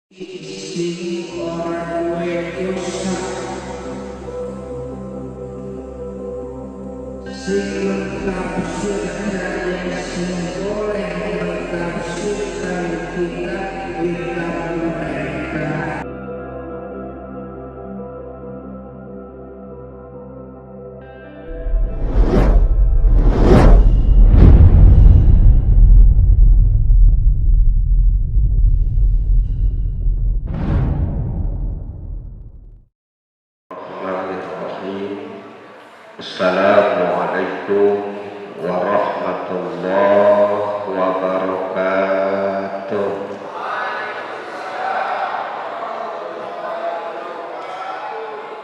Sing ora duwe ilmu sing mentafsirkan yang sing boleh mentafsirkan kitab mereka. Assalamualaikum warahmatullahi wabarakatuh.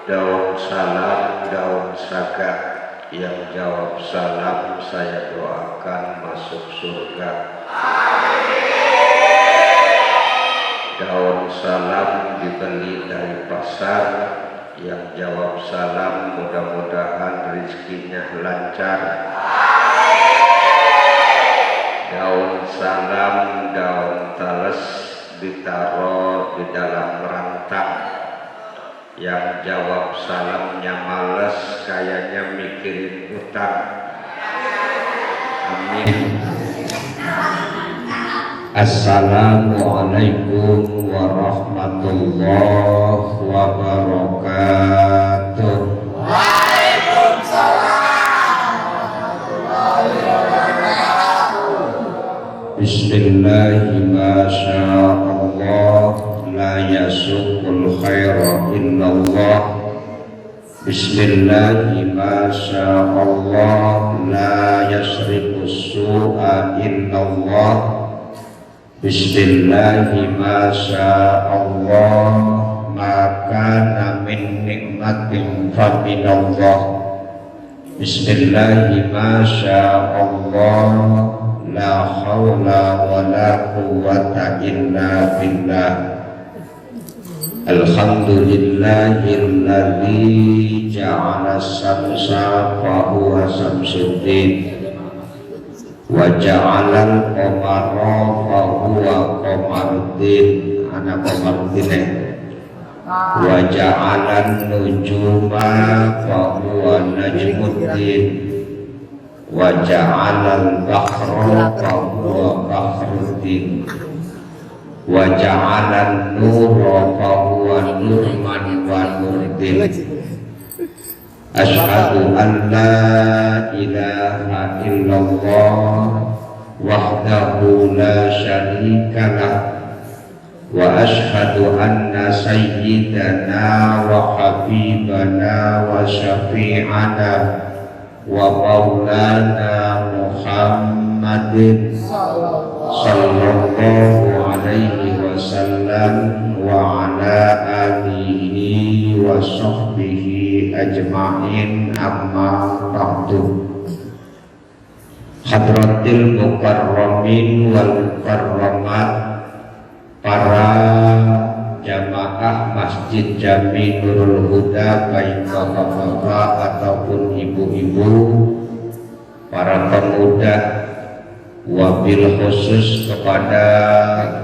Daun salam, daun sagak, yang jawab salam saya doakan masuk surga. Daun salam dibeli dari pasar, yang jawab salam mudah-mudahan rezekinya lancar. Daun salam, daun tales ditaruh di dalam rantang, yang jawab salamnya males kayaknya mikirin utang. Amin. Assalamualaikum warahmatullahi wabarakatuh. Waalaikumsalam warahmatullahi wabarakatuh. Bismillahi masyaallah, la yasuqul khaira illallah. Bismillahi masyaallah, la yasriqus su'a illallah. Bismillahi masyaallah, maka min nikmatin fa minallah. Bismillahi masyaallah, la haula wa la quwwata illa billah. Alhamdulillahilladzi ja'ala as-samsa fa huwa samsuddin wa ja'alal qamara fa huwa qamaruddin, ana qamaruddin. Wa ja'alan nujuma fa huwa najmuddin wa ja'alal bahra fa huwa bahruddin wa ja'alan nura fa huwa nurman wa nurdin. Asyhadu an la ilaha illallah wahdahu la syarika lah, wa asyhadu anna sayyidana wa habibana wa syafi'ana wa maulana Muhammadin sallallahu alaihi wasallam wa ala alihi wa sahbihi ajma'in, amma ba'du. Hadratil mukarramin wal mukarramat, para jamaah Masjid Jami Nurul Huda, baik bapak-bapak ataupun ibu-ibu, para pemuda, wabil khusus kepada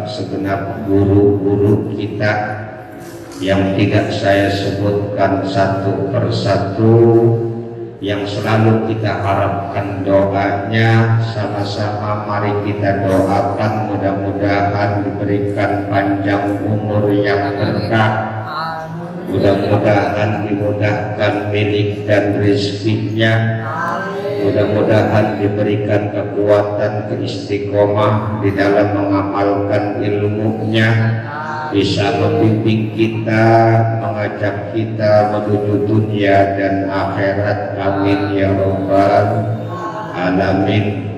segenap guru-guru kita yang tidak saya sebutkan satu persatu, yang selalu kita harapkan doanya. Sama-sama mari kita doakan mudah-mudahan diberikan panjang umur yang berkah, mudah-mudahan dimudahkan milik dan rezekinya, mudah-mudahan diberikan kekuatan keistiqomah di dalam mengamalkan ilmunya, bisa membimbing kita, mengajak kita menuju dunia dan akhirat. Amin ya rabbal alamin.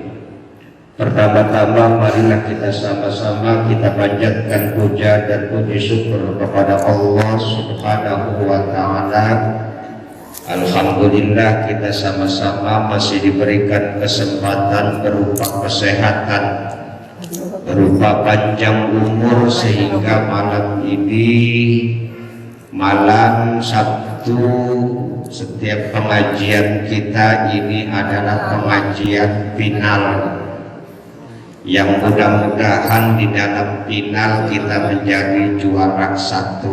Pertama-tama marilah kita sama-sama kita panjatkan puja dan puji syukur kepada Allah Subhanahu wa ta'ala. Alhamdulillah kita sama-sama masih diberikan kesempatan berupa kesehatan, berupa panjang umur, sehingga malam ini, malam Sabtu, setiap pengajian kita ini adalah pengajian final. yang mudah-mudahan di dalam final kita menjadi juara 1.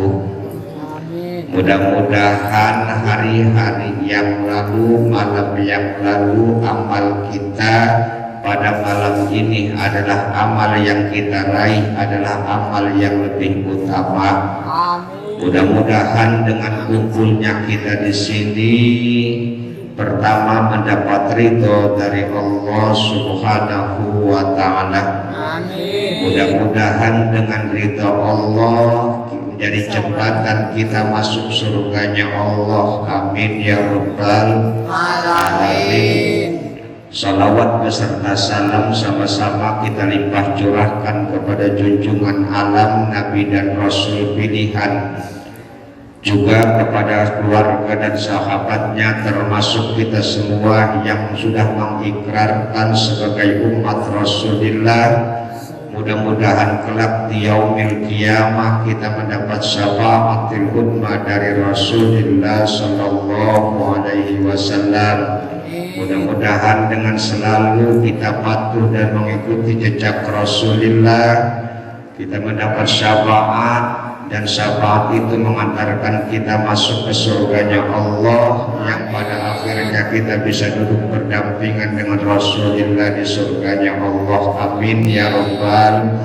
Mudah-mudahan hari-hari yang lalu, malam yang lalu, amal kita pada malam ini adalah amal yang kita raih, adalah amal yang lebih utama. Mudah-mudahan dengan kumpulnya kita di sini, pertama mendapat ridho dari Allah Subhanahu wa Ta'ala. Mudah-mudahan dengan ridho Allah menjadi jembatan kita masuk surganya Allah. Amin ya rabbal alamin. Salawat beserta salam sama-sama kita limpah curahkan kepada junjungan alam Nabi dan Rasul pilihan, juga kepada keluarga dan sahabatnya, termasuk kita semua yang sudah mengikrarkan sebagai umat Rasulullah. Mudah-mudahan kelak di yaumil qiyamah kita mendapat syafaatul ummah dari Rasulullah sallallahu alaihi wasallam. Mudah-mudahan dengan selalu kita patuh dan mengikuti jejak Rasulullah, kita mendapat syafaat, dan syafaat itu mengantarkan kita masuk ke surganya Allah, yang pada akhirnya kita bisa duduk berdampingan dengan Rasulullah di surganya Allah. Amin ya rabbal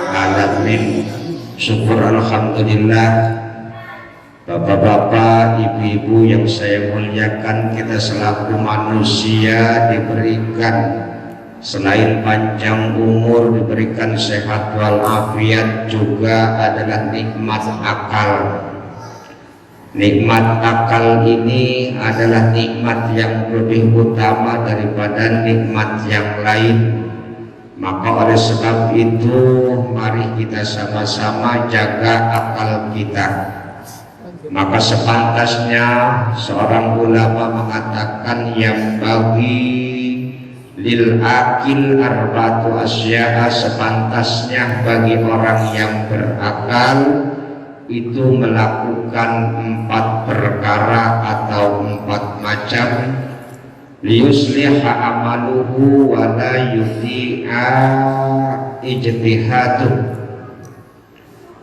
alamin. Syukur alhamdulillah. Bapak-bapak, ibu-ibu yang saya muliakan, kita selaku manusia diberikan selain panjang umur, diberikan sehat walafiat, juga adalah nikmat akal. Nikmat akal ini adalah nikmat yang lebih utama daripada nikmat yang lain. Maka oleh sebab itu, mari kita sama-sama jaga akal kita. Maka sepantasnya seorang ulama mengatakan, yang bagi lil akil arba'atu asya'a, sepantasnya bagi orang yang berakal itu melakukan 4 perkara atau 4 macam. Liyusliha amaluhu wa la yuti'a ijtihaduh.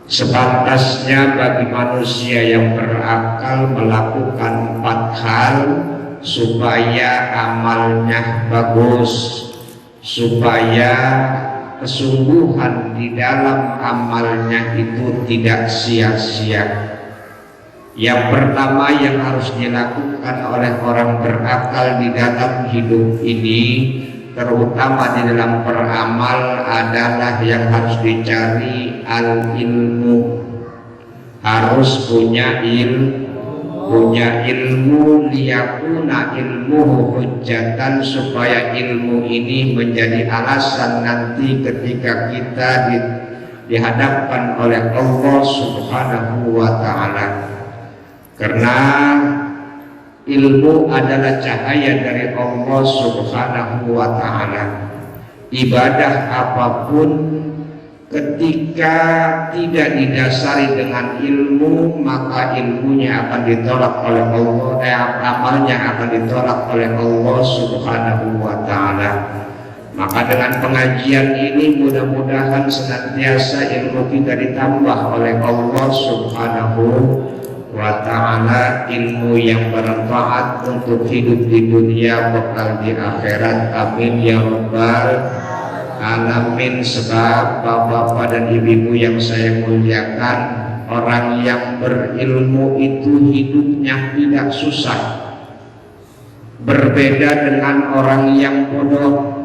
Sepantasnya bagi manusia yang berakal melakukan 4 hal supaya amalnya bagus, supaya kesungguhan di dalam amalnya itu tidak sia-sia. Yang pertama yang harus dilakukan oleh orang berakal di dalam hidup ini, terutama di dalam beramal, adalah yang harus dicari al-ilmu. Harus punya ilmu, liyakuna ilmuhu hujjatan, supaya ilmu ini menjadi alasan nanti ketika kita dihadapkan oleh Allah Subhanahu wa Ta'ala. Karena ilmu adalah cahaya dari Allah Subhanahu wa Ta'ala. Ibadah apapun ketika tidak didasari dengan ilmu, maka ilmunya akan ditolak oleh Allah, amalnya akan ditolak oleh Allah Subhanahu wa Ta'ala. Maka dengan pengajian ini mudah-mudahan senantiasa ilmu kita ditambah oleh Allah Subhanahu wa Ta'ala, ilmu yang bermanfaat untuk hidup di dunia, bekal di akhirat. Amin ya rabbal alamin. Sebab bapak-bapak dan ibu-ibu yang saya muliakan, orang yang berilmu itu hidupnya tidak susah, berbeda dengan orang yang bodoh.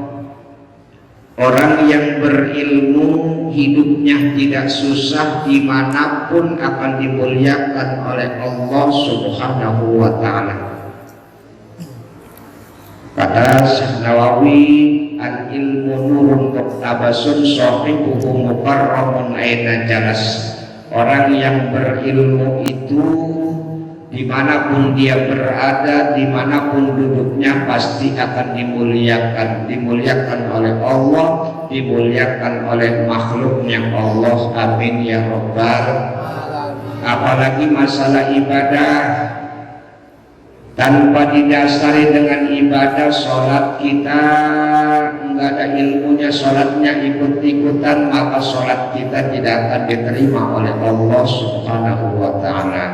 Orang yang berilmu hidupnya tidak susah, dimanapun akan dimuliakan oleh Allah Subhanahu wa Ta'ala. Kata Syekh Nawawi, al-ilmu nurun muktabasun sahibuhu mukarramun aina jalas. Orang yang berilmu itu dimanapun dia berada, dimanapun duduknya, pasti akan dimuliakan oleh Allah, dimuliakan oleh makhluknya Allah. Amin ya rabbal. Apalagi masalah ibadah, tanpa didasari dengan ibadah, sholat kita nggak ada ilmunya, sholatnya ikut-ikutan, maka sholat kita tidak akan diterima oleh Allah Subhanahu wa Ta'ala.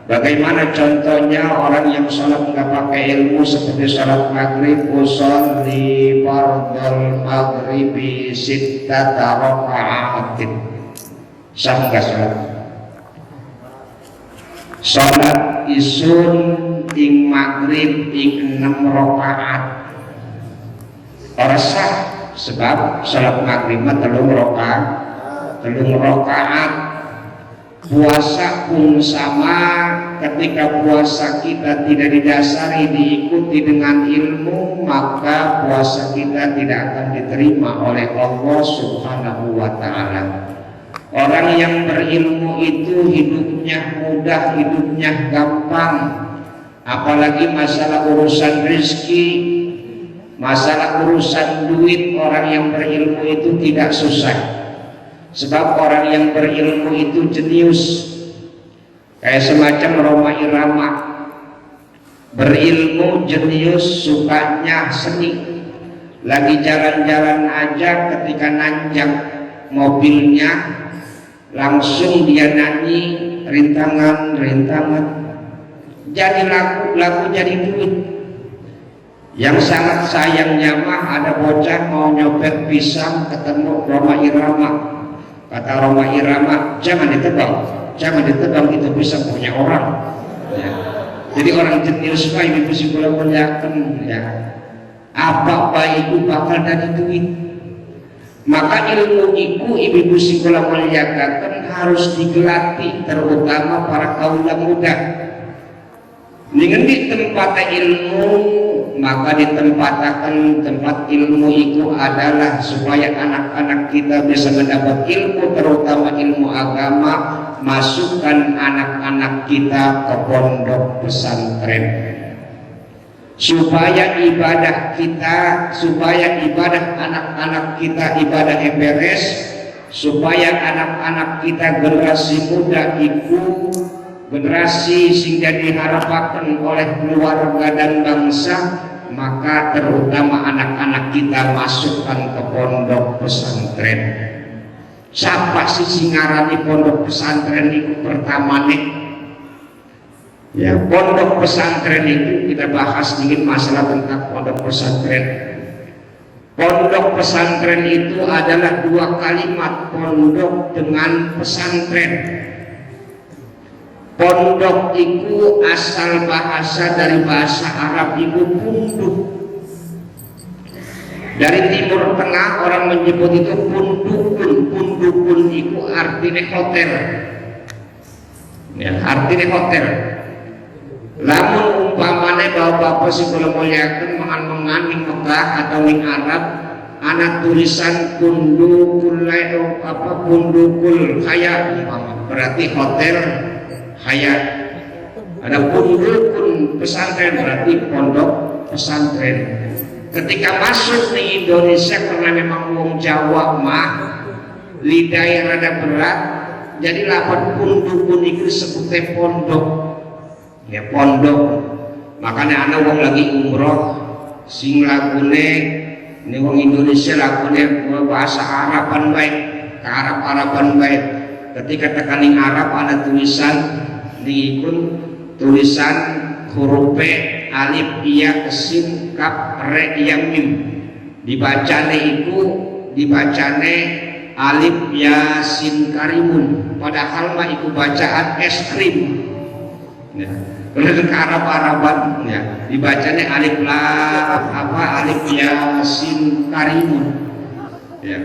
Bagaimana contohnya orang yang sholat nggak pakai ilmu, seperti sholat maghrib, usolli fardhal maghribi sittata raka'atin, sah nggak sholat? Sholat isun ing maghrib ing 6 rakaat ora sah, sebab sholat maghrib mah 3 rakaat. Puasa pun sama, ketika puasa kita tidak didasari diikuti dengan ilmu, maka puasa kita tidak akan diterima oleh Allah Subhanahu wa Ta'ala. Orang yang berilmu itu hidupnya mudah, hidupnya gampang, apalagi masalah urusan rezeki, masalah urusan duit. Orang yang berilmu itu tidak susah, sebab orang yang berilmu itu jenius, kayak semacam Roma Irama, berilmu jenius, sukanya seni. Lagi jalan-jalan aja, ketika nanjak mobilnya langsung dia nyanyi rintangan, jadi lagu jadi duit. Yang sangat sayangnya mah ada bocah mau nyopet pisang, ketemu Roma Irama. Kata Roma Irama, jangan ditebang, itu pisang punya orang ya. Jadi orang jenius mah ibu sikula muliakan ya, apa baikku bakal dari duit. Maka ilmu iku ibu sikula muliakan harus digelati, terutama para kaum muda. Dengan di tempat ilmu, maka ditempatkan tempat ilmu itu adalah supaya anak-anak kita bisa mendapat ilmu, terutama ilmu agama. Masukkan anak-anak kita ke pondok pesantren, supaya ibadah kita, supaya ibadah anak-anak kita ibadah beres, supaya anak-anak kita generasi muda itu generasi sehingga diharapkan oleh keluarga dan bangsa. Maka terutama anak-anak kita masukkan ke pondok pesantren. Siapa sih singarani pondok pesantren itu pertama nih? Ya, pondok pesantren itu kita bahas sedikit masalah tentang pondok pesantren. Pondok pesantren itu adalah 2 kalimat, pondok dengan pesantren. Pondok itu asal bahasa dari bahasa Arab itu punduk. Dari Timur Tengah orang menyebut itu pundukun. Pundukun itu artinya hotel. Ya, artinya hotel. Lamun umpamane bapak-bapak sih kalau muliakan mengan ning Mekah atau ning Arab, anak tulisan pundukul pundukul haya, berarti hotel haya. Ada pundukun pesantren berarti pondok pesantren. Ketika masuk di Indonesia, karena memang wong Jawa mah lidahnya rada berat, jadi lapan pundukun itu disebutnya pondok. Ya pondok. Makanya anak wong lagi umroh sing lagune ini wong Indonesia lagune bahasa Araban baik, ke Arab-Araban baik. Ketika tekaning Arab ada tulisan diikun tulisan huruf P, alif, iya, sin, kaf, re, ya, mim. Dibacane alif, ya, sin, karimun. Padahal mah itu bacaan es krim. Ya. Kalau ke Arab-Araban ya, dibacanya alif alif, ya, sin, karimun. Ya.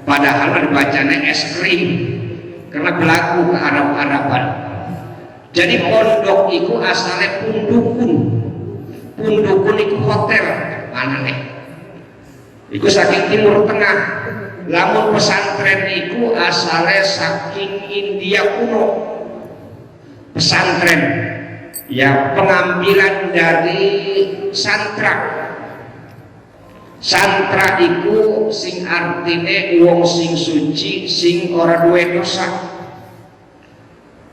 Padahal mah dibacanya es krim. Karena berlaku ke Arab-Araban. Jadi pondok itu asalnya pundukun. Pundukun itu hotel, mana nih? Itu saking Timur Tengah. Lamun pesantren itu asalnya saking India kuno. Pesantren, ya pengambilan dari santra. Santra itu sing artine wong sing suci, sing ora duwe dosa.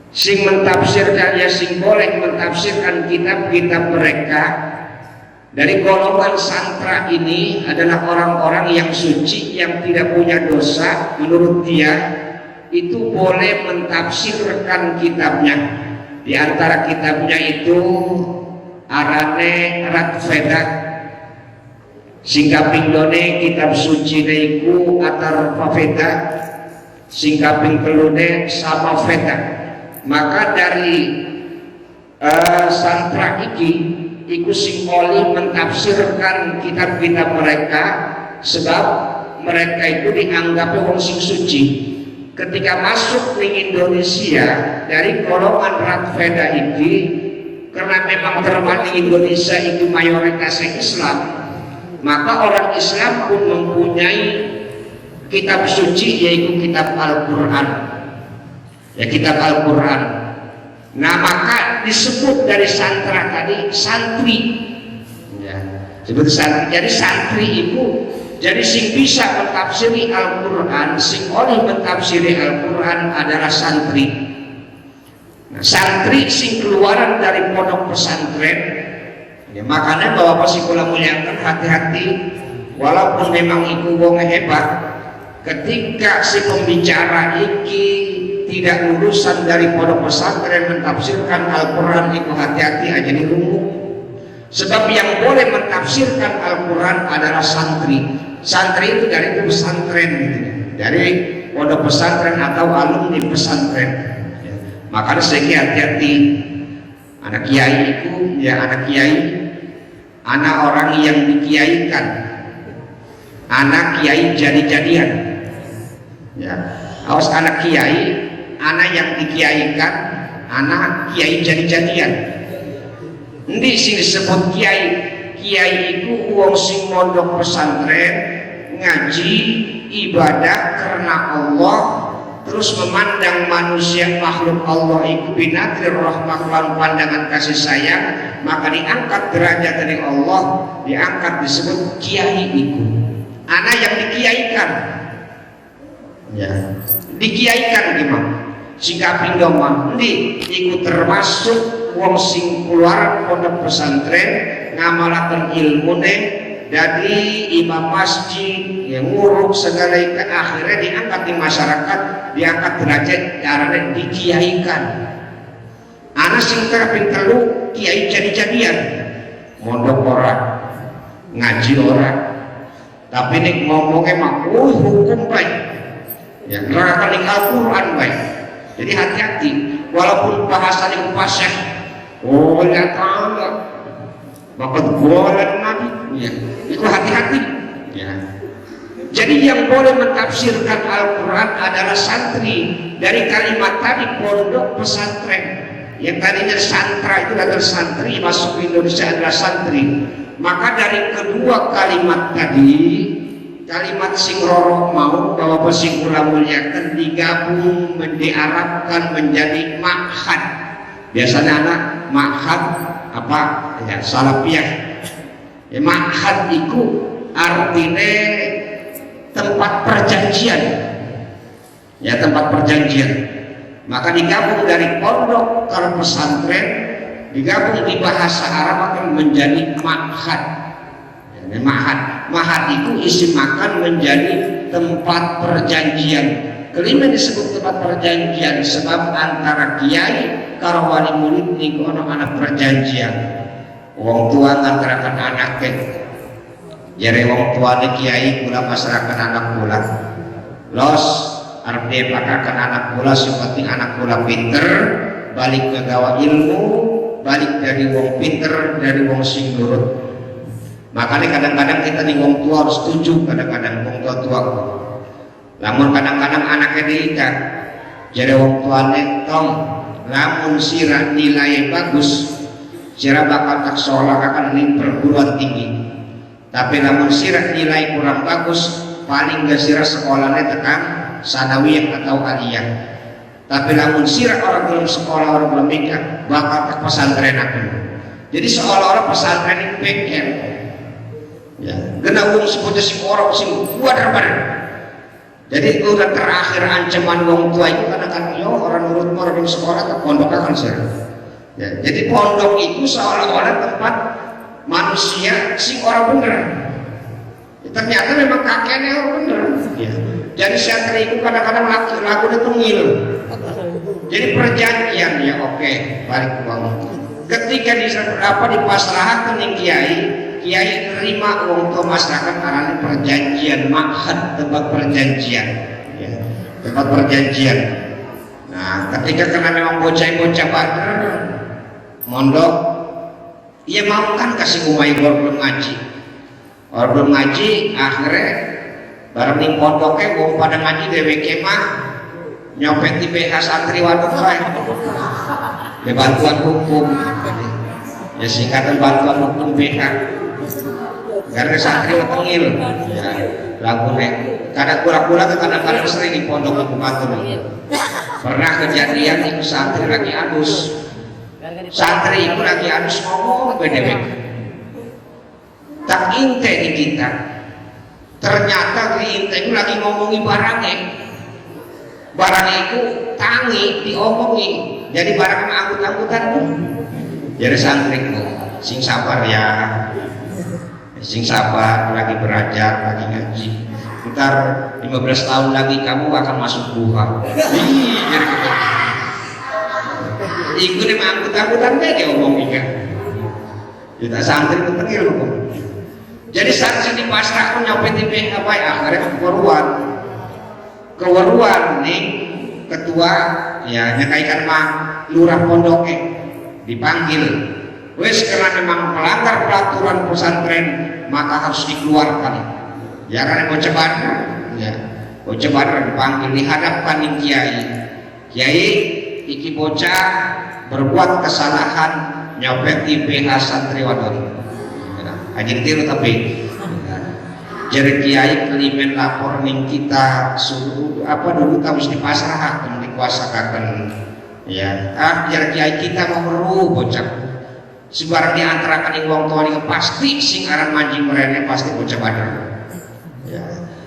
Sing mentafsirkan ya sing boleh mentafsirkan kitab-kitab mereka Dari golongan santra ini adalah orang-orang yang suci, yang tidak punya dosa. Menurut dia itu boleh mentafsirkan kitabnya. Di antara kitabnya itu arane Ratveda, singkaping done kitab suci neiku Atar Paveda, singkaping kelune sama Veda. Maka dari santra iki iku sing oleh mentafsirkan kitab-kitab mereka, sebab mereka itu dianggap wong sing suci. Ketika masuk ke Indonesia dari golongan Ratveda ini, karena memang terutama di Indonesia itu mayoritasnya Islam, maka orang Islam pun mempunyai kitab suci, yaitu kitab Al-Quran. Ya, kitab Al-Quran. Nah, maka disebut dari santra tadi santri. Ya, disebut santri. Jadi santri itu jadi sing bisa mentafsiri Al-Quran, sing oleh mentafsiri Al-Quran adalah santri. Nah, santri sing keluaran dari pondok pesantren. Ya, makanya bahwa pasti kula muliakan, hati-hati, walaupun memang iku wong hebat, ketika si pembicara iki tidak lulusan dari pondok pesantren mentafsirkan Al-Quran, itu hati-hati aja dirunggu. Sebab yang boleh mentafsirkan Al-Quran adalah santri. Santri itu dari pesantren gitu, dari pondok pesantren atau alumni pesantren. Ya, makanya saya hati-hati. Anak kiai itu ya anak kiai, anak orang yang dikiaikan, anak kiai jadi-jadian. Ya, awas anak kiai, anak yang dikiaikan, anak kiai jadi-jadian. Ini sih disebut kiai. Kiai itu wong sing mondok pesantren, ngaji, ibadah karena Allah, terus memandang manusia makhluk Allah itu binatir rahmah lan pandangan kasih sayang, maka diangkat derajat dari Allah, diangkat disebut kiai itu. Anak yang dikiaikan, ya, dikiaikan gimana? Sikapin doma, ini ikut termasuk wong sing keluar pondok pesantren, ngamalakan ilmune dari imam masjid yang nguruk segala itu, akhirnya diangkat di masyarakat, diangkat derajat caranya dikiaikan. Anak sing terapin telu kiai jadi-jadian, mondok orang, ngaji orang, tapi nih ngomongnya mah hukum baik, ya neraka Al-Quran baik. Jadi hati-hati, walaupun bahasanya fasih, oh ya ta'ala, maka golan Nabi, ya, itu hati-hati. Ya. Jadi yang boleh mentafsirkan Al-Quran adalah santri. Dari kalimat tadi pondok pesantren, yang tadinya santra itu adalah santri, masuk ke Indonesia adalah santri. Maka dari kedua kalimat tadi, kalimat sing roro mau bahwa sing kula muliakan digabung diarabkan menjadi ma'had. Biasanya anak ma'had apa ya, salafiyah. Ya, ma'had itu artinya tempat perjanjian. Ya, tempat perjanjian. Maka digabung dari pondok ke pesantren, digabung di bahasa Arab akan menjadi ma'had. Mahad itu isim makan menjadi tempat perjanjian. Kelima disebut tempat perjanjian sebab antara kiai karo wali murid niku ana anak perjanjian. Wong tua ngantarakan anaknya. Jare wong tua kiai kula pasrahaken anak kula. Los arep dipakaken anak kula, sing penting anak kula pinter, balik ke gawa ilmu, balik dari wong pinter, dari wong sing nurut. Makanya kadang-kadang kita nih wong tua harus setuju, kadang-kadang wong tua. Namun kadang-kadang anaknya diikat, jadi wong tua tong, namun sirah nilai bagus, sirah bakal tak seolah akan ini perguruan tinggi. Tapi namun sirah nilai kurang bagus, paling gak sirah sekolahnya tekan sanawiyah atau aliyah. Tapi namun sirah orang belum sekolah, orang belum nikah, bakal tak pesantren aku. Jadi seolah-olah pesantren ini bengkel. Ya, kena wong sebutnya si orang sing kuat bareng. Jadi udah terakhir ancaman wong tua itu karena kan yo orang nurut orang sekolah ke pondok akan sih. Ya, jadi pondok itu seolah-olah tempat manusia sing orang bener. Ternyata memang kakeknya orang bener. Ya. Jadi santri itu kadang-kadang lagunya tengil. Jadi perjanjian ya oke, balik uang. Ketika dipasrahkan ning kiai terima uang untuk masyarakat karena perjanjian makhad, tempat perjanjian. Ya. Tempat perjanjian. Nah, ketika karena memang bocah-bocah badar mondok, ia mau kan kasih umai belum ngaji. Orang belum ngaji, akhirnya bareng ning pondoknya wong pada ngaji DWK mah nyopet di BH santri waduk wae. Ya bantuan hukum. Ya singkatan bantuan hukum BH. Karena santri tengil. Ya lagune kadang kura-kura kadang-kadang sering di pondok hukum atur. Pernah kejadian itu santri lagi adus. Santri itu lagi adus ngomong ke DWK. Tak inte di kita. Ternyata di inte itu lagi ngomongin barangnya. Barang itu tangi diomongi. Jadi barang angkut-angkutan tuh. Jadi santriku, sing sabar ya. Sing sabar, lagi belajar, lagi ngaji. Ntar 15 tahun lagi kamu akan masuk buah. Jadi gitu. Iku nih angkut-angkutan dia ngomongin kan. Kita santri itu tengil loh. Jadi saat di pasrah pun nyopet di apa ya akhirnya kewaruan nih ketua ya nyakaikan mah lurah pondoknya dipanggil. Wes karena memang melanggar peraturan pesantren maka harus dikeluarkan. Ya karena bocah badar, ya bocah badar dipanggil dihadapkan nih kiai iki bocah berbuat kesalahan nyopet di PH santriwadon. Ajar tiru tapi jadi kiai kelimen lapor ning kita suruh apa dulu harus dipasrahkan dikuasakan ya biar kiai kita mau meru bocah sebarang diantarakan yang wong tua ini pasti sing aran manjing merene pasti bocah badar ya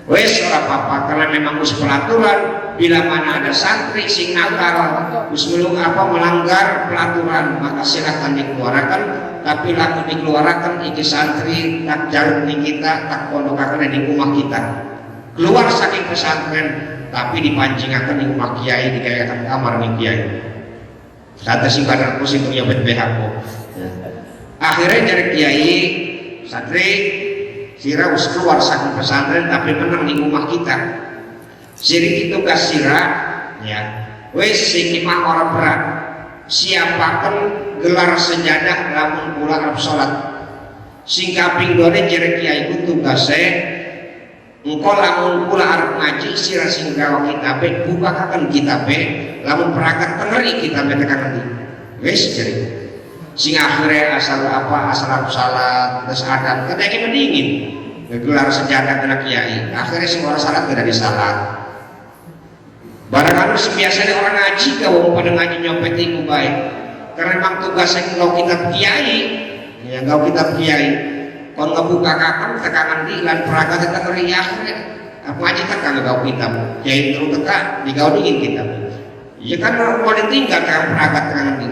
wes ora apa-apa karena memang us pelaturan bila mana ada santri sing nakal us melanggar pelaturan maka silakan dikeluarkan. Tapi laku dikeluarkan iki santri tak jarum nih kita tak pondokakan di rumah kita keluar saking pesantren tapi dipancingakan di rumah kiai dikayakan kamar nih kiai kata si badan pusing punya BHK akhirnya dari kiai santri sira us keluar saking pesantren tapi menang di rumah kita sirik itu gas sira ya wes sikimah orang berat siapakan gelar sejadah lamun pula arep salat sing kaping done jere kiai ku tugase engko lamun pula arep ngaji sira sing gawa kitabe bukakan kitabe lamun perangkat tengeri kitabe tekan nanti wis jere sing akhire asal arep salat terus adat kadang mendingin gelar sejadah kena kiai akhirnya sing ora salat tidak disalat barangkali biasanya orang ngaji kau pada ngaji nyopet itu baik karena memang tugasnya kalau kita kiai ya kalau kita kiai kalau ngebuka kakak tekanan di lan peraga kita teriak apa aja kan kalau kau kita kiai terus teka di kau dingin kita ya kan mau ditinggal kan peraga tekanan di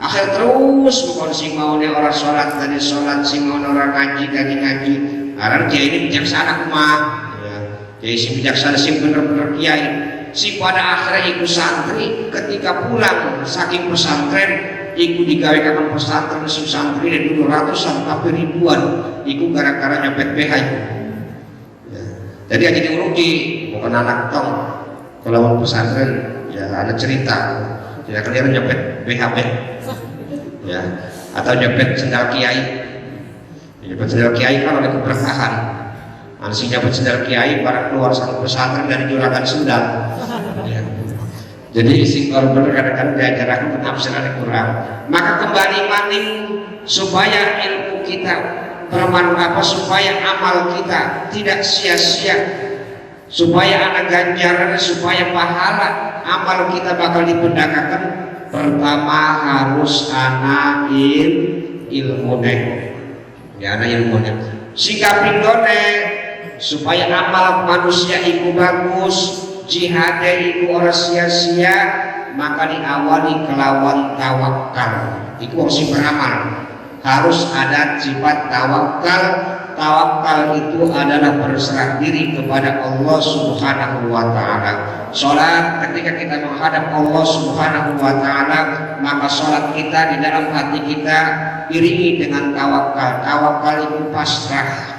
akhir terus bukan si mau nih orang sholat dari sholat si mau orang ngaji dari ngaji karena kiai ini bijaksana kumah ya kiai si bijaksana si bener-bener kiai si pada akhirnya ikut santri ketika pulang saking pesantren ikut digawekan pesantren si santri dan dulu ratusan tapi ribuan ikut gara-gara nyopet BH ya. Jadi aja diurugi bukan anak tong kalau pesantren ya ada cerita tidak kalian nyopet BHB ya atau nyopet sendal kiai nyopet sendal kiai kan oleh keberkahan si nyopet sendal kiai para keluar satu pesantren dari juragan sendal ya. Jadi sing bener kadang-kadang diajarkan penafsiran kurang maka kembali maning supaya ilmu kita supaya amal kita tidak sia-sia supaya ada ganjaran supaya pahala amal kita bakal dipendakakan pertama harus ana ilmu ya ana ilmu sikapin done supaya amal manusia itu bagus jihadnya itu orang sia-sia maka diawali kelawan tawakal itu harus beramal harus ada sifat tawakal. Tawakal itu adalah berserah diri kepada Allah Subhanahu wa Ta'ala. Salat ketika kita menghadap Allah Subhanahu wa Ta'ala, maka salat kita di dalam hati kita iringi dengan tawakal. Tawakal itu pasrah.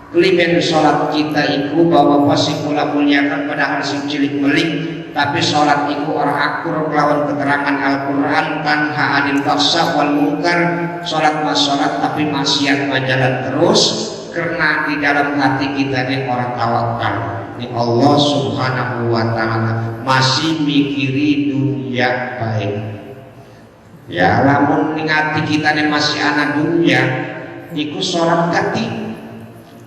Kelimen salat kita itu bahwa pasti kula muliakan padahal sing cilik meling, tapi salat itu orang akur kelawan keterangan Al-Quran tanha anil baksa wal munkar. Salat mas salat tapi maksiat majalan terus, karena di dalam hati kita ini orang tawakal. Ini Allah Subhanahu wa Ta'ala masih mikiri dunia baik. Ya lamun ning hati kita ini masih anak dunia, iku salat ganti.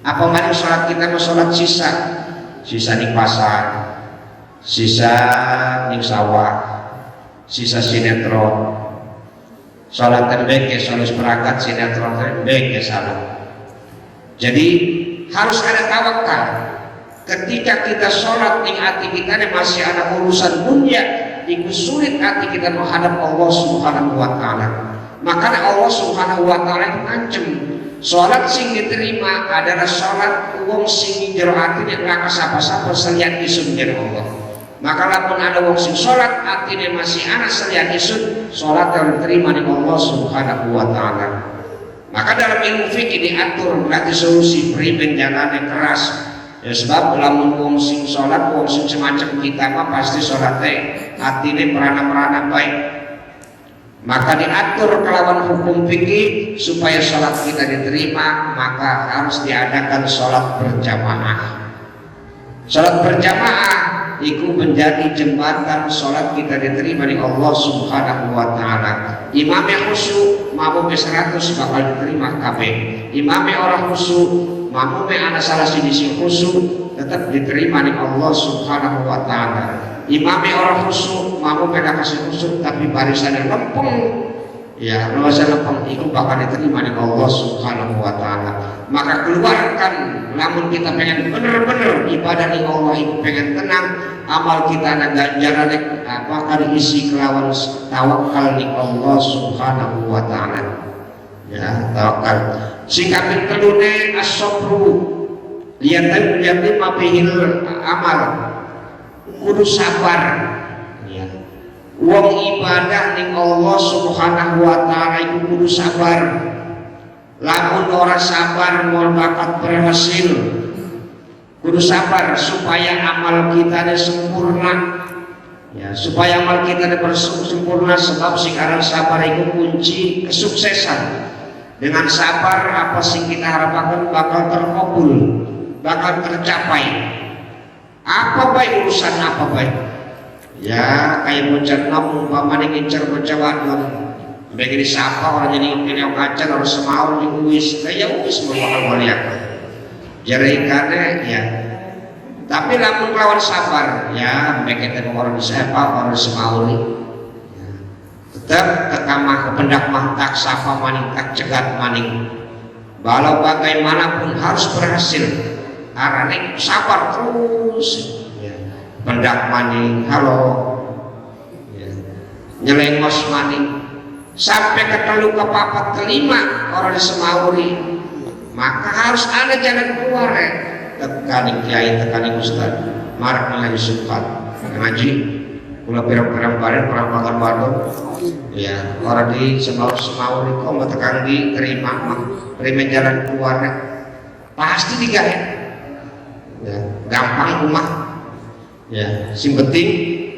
Apa mari sholat kita mau sholat sisa di pasar, sisa di sawah, sisa sinetron, sholat terbeke, sholat perangkat sinetron terbeke salah. Jadi harus ada tawakal. Ketika kita sholat ning hati kita ini masih ada urusan dunia, itu sulit hati kita menghadap Allah Subhanahu wa Ta'ala. Makanya Allah Subhanahu wa Ta'ala itu ngancem. Sholat sing diterima adalah sholat wong sing jero atine ora sapa-sapa selian isun dari Allah. Maka lamun ada wong sing sholat atine masih ana selian isun, sholat yang diterima di Allah Subhanahu wa Ta'ala. Maka dalam ilmu fikih diatur berarti solusi priben jalannya keras. Ya sebab lamun wong sing sholat wong sing semacam kita mah pasti sholatnya atine merana-merana baik. Maka diatur kelawan hukum fikih supaya sholat kita diterima, maka harus diadakan sholat berjamaah. Sholat berjamaah itu menjadi jembatan sholat kita diterima di Allah Subhanahu wa Ta'ala. Imamnya khusyuk, makmumnya 100 bakal diterima kabeh. Imamnya orang khusyuk, makmumnya anak salah sini khusyuk, tetap diterima di Allah Subhanahu wa Ta'ala. Imamnya orang khusyuk, makmumnya kasih khusyuk, tapi barisannya lempeng. Ya, barisan lempeng itu bakal diterima di Allah Subhanahu wa Ta'ala. Maka keluarkan, namun kita pengen bener-bener ibadah di Allah itu pengen tenang, amal kita ada ganjaran apakah diisi kelawan tawakal di Allah Subhanahu wa Ta'ala. Ya, tawakal. Sikapin kedune as-sabru. Lihat mapihil amal. Kudu sabar. Ya. Wong ibadah ning Allah Subhanahu wa Ta'ala itu kudu sabar. Lamun ora sabar mau bakat berhasil. Kudu sabar supaya amal kita sempurna. Ya, supaya amal kita sempurna sebab sekarang sabar itu kunci kesuksesan. Dengan sabar apa sih kita harapkan bakal terkabul, bakal tercapai. Apa baik urusan apa baik? Ya kayak bocah nom umpamanya ngincer bocah wadon, bagi disapa orang jadi pilih ngajar harus semau diuis, kayak uis mau bakal melihat. Jadi karena ya, tapi lamun lawan sabar, ya bagi kita orang disapa orang semau nih. Tetap kekamah kependak mah tak sapa maning tak cegat maning. Walau bagaimanapun harus berhasil. Arane sabar terus ya. Pendak maning halo ya. Nyelengos maning sampai ke telu ke papat kelima orang disemauri, maka harus ada jalan keluar ya. Tekaning kiai tekaning ustad marak ngaji sukat ngaji kula pirang-pirang bareng perang makan wadon ya orang di semauri kok mau tekan diterima mah terima jalan keluarnya pasti digaya. Ya, gampang rumah ya si penting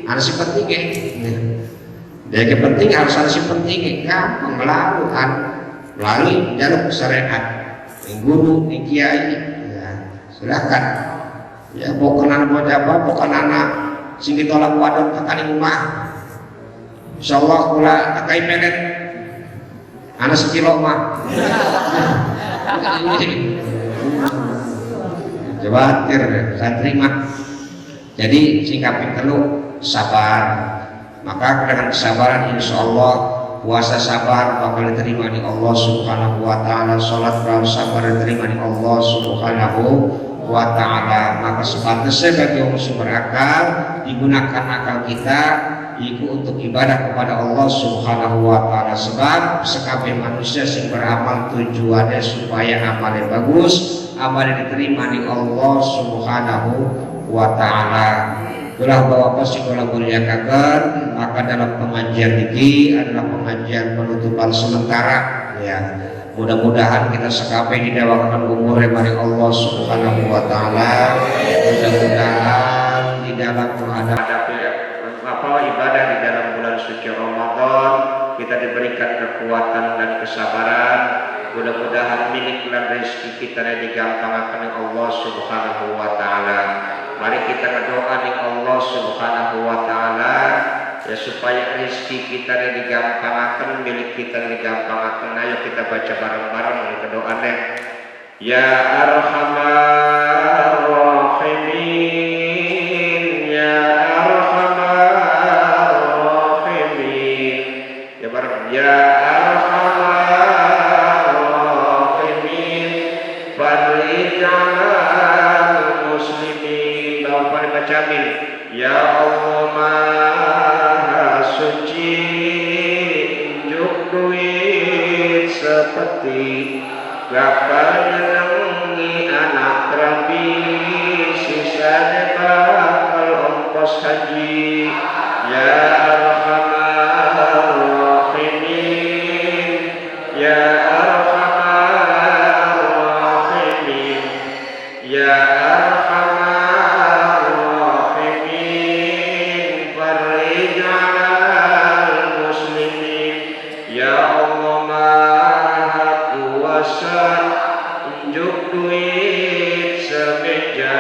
ada si penting ya yang penting harus ada si penting gampang melalui jalur syariat yang guru yang kiai ya silakan ya bukan anak buat apa bukan anak sing ditolak wadon tekan rumah insyaallah kula takai pelet anak sekilo mah khawatir saya terima. Jadi singkapin telu sabar. Maka dengan kesabaran insya Allah puasa sabar bakal diterima di Allah Subhanahu wa Ta'ala. Sholat kalau sabar diterima di Allah Subhanahu wa Ta'ala. Maka sepantasnya bagi orang berakal digunakan akal kita iku untuk ibadah kepada Allah Subhanahu wa taala. Sebab sekabeh manusia sing beramal tujuannya supaya amalnya bagus, amalnya diterima di Allah Subhanahu wa taala. Itulah bahwa posisi kula muliakaken, maka dalam pengajian ini adalah pengajian penutupan sementara ya. Mudah-mudahan kita sekabeh didawakan umurnya mari Allah Subhanahu wa taala. Mudah-mudahan di dalam menghadapi ibadah di dalam bulan suci Ramadan kita diberikan kekuatan dan kesabaran. Mudah-mudahan milik dan rezeki kita digampangkan oleh Allah Subhanahu wa taala. Mari kita berdoa ning Allah Subhanahu wa taala ya supaya rezeki kita digampangkan, milik kita digampangkan. Ayo kita baca bareng-bareng ning doanya. Ya Arhamar Rahimin, Ya Arhamar Rahimin. Ya bareng. Ya Arhamar Rahimin, farij 'alal muslimin. Bapak baca amin. Ya Allah Maha Suci, unjuk duit seperti gapal nyenengi anak rabi, sisanya bakal ongkos haji. Ya Arhamar Rahimin, Ya Arhamar Rahimin, Ya Arhamar Rahimin, farij 'alal muslimin. Ya Allah Maha Kuasa, unjuk duit semeja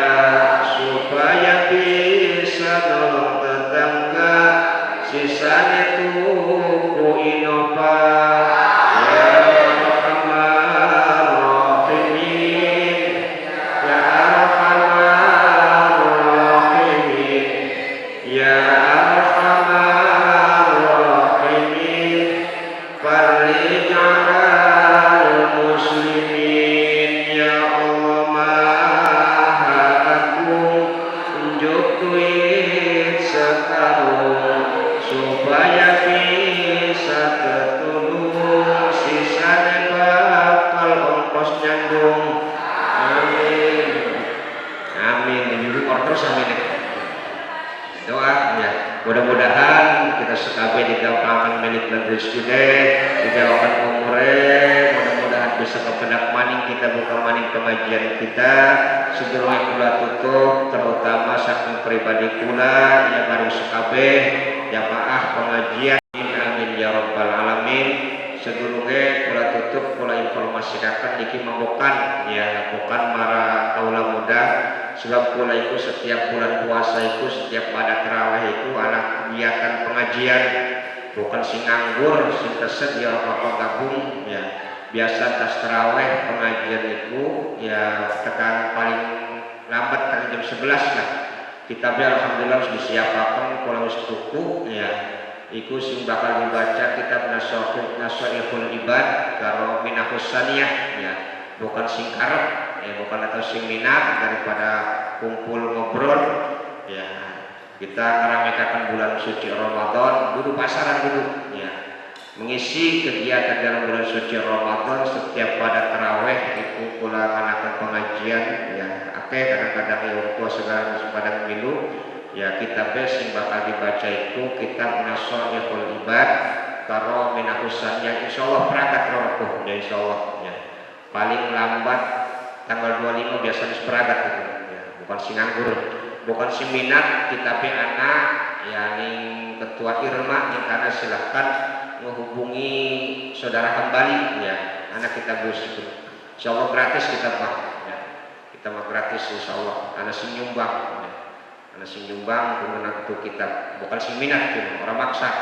supaya bisa nolong tetangga, sisanya tuku Innova. Ya Arhamar Rahimin, Ya Arhamar Rahimin, Ya Arhamar Rahimin, farij 'alal muslimin. Ya Allah Maha Agung, unjuk duit sekarung supaya bisa tertulung, sisanya bakal ongkos nyambung. Amin. Amin. Ini order amin. Doa ya. Mudah-mudahan kita sekabeh digampangkan milik dan rezeki, digampangkan umure. Mudah-mudahan bisa kepenak maning kita buka maning pengajian kita. Sedurunge kula tutup, terutama saking pribadi kula yang baru sekabeh jamaah pengajian. Amin ya rabbal alamin. Sedurunge kula tutup, kula informasikan niki mambokan ya, bukan mara kaula muda. Sebab kula itu setiap bulan puasa itu, setiap pada tarawih itu ada kegiatan pengajian, bukan sing nganggur, sing keset ya apa gabung ya. Biasa tas tarawih pengajian itu ya tekan paling lambat tekan jam 11 lah. Kitabnya alhamdulillah sudah disiapkan kula wis tuku ya. Iku sing bakal dibaca kitab Nasoihul Ibad karo Minahus Saniyah ya. Bukan sing karep ya, bukan atau sing minat daripada kumpul ngobrol ya. Kita meramaikan bulan suci Ramadan, duduk pasaran dulu ya, mengisi kegiatan dalam bulan suci Ramadan. Setiap pada taraweh itu pula mengadakan pengajian ya. Kadang-kadang ya waktu segala pada milu ya, kitab sing bakal dibaca itu kitab Nasoihul Ibad karo Minahus Saniyah. Insyaallah perangkat roh ya, insyaallah ya. Paling lambat tanggal 25 biasa diseperagat gitu ya. Bukan si nganggur, bukan si minat, tapi anak ya ning ketua Irma yang karena silahkan menghubungi saudara kembali ya, anak kita bus itu insyaallah gratis kita mah ya. Kita mah gratis insyaallah, anak si nyumbang ya. Anak si nyumbang kemudian itu kita bukan si minat gitu, orang maksa ya.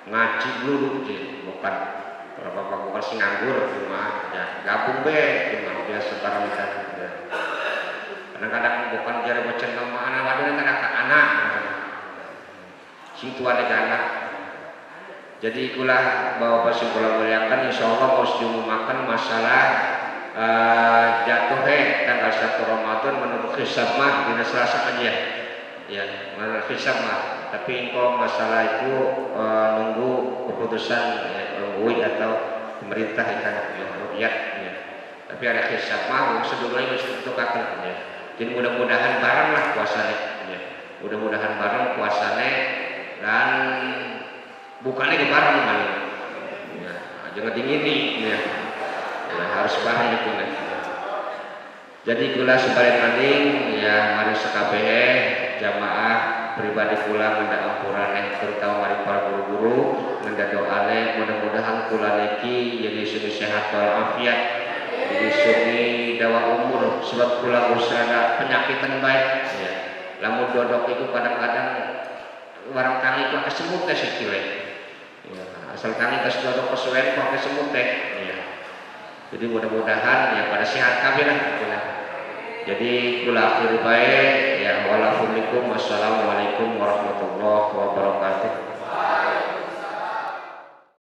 Ngaji dulu gitu, bukan bapak bukan si nganggur cuma ya gabung be cuma biasa barang kita ya. Kadang-kadang bukan jari baca nama anak waduh kan anak sing tua negara. Jadi itulah bahwa pas kula muliakan insyaallah harus diumumkan masalah jatuh tanggal 1 Ramadan menurut hisab mah dina Selasa aja ya, menurut hisab mah tapi kalau masalah itu nunggu keputusan UI atau pemerintah ikan rupiah ya. Tapi ada hisab mah sebelumnya harus ditentukan ya. Jadi mudah-mudahan bareng lah puasanya ya. Mudah-mudahan bareng puasanya dan bukannya ke bareng ya. Jangan dingin nih ya. Ya, harus bareng itu ya. Jadi gula sebalik maning ya mari sekabehe jamaah pribadi pula mendak ampurane terutama mari para guru-guru mendak doane mudah-mudahan kula niki jadi suni sehat walafiat jadi suni dawa umur sebab kula usada penyakitan baik ya. Lamun dodok itu kadang-kadang warang kali ku kesemut teh sikile. Ya, asal kali kas dodok kesuwen ku kesemut teh ya. Jadi mudah-mudahan ya pada sehat kabeh lah gitu. Jadi kula akhir baik ya walaupun wassalamualaikum warahmatullahi wabarakatuh.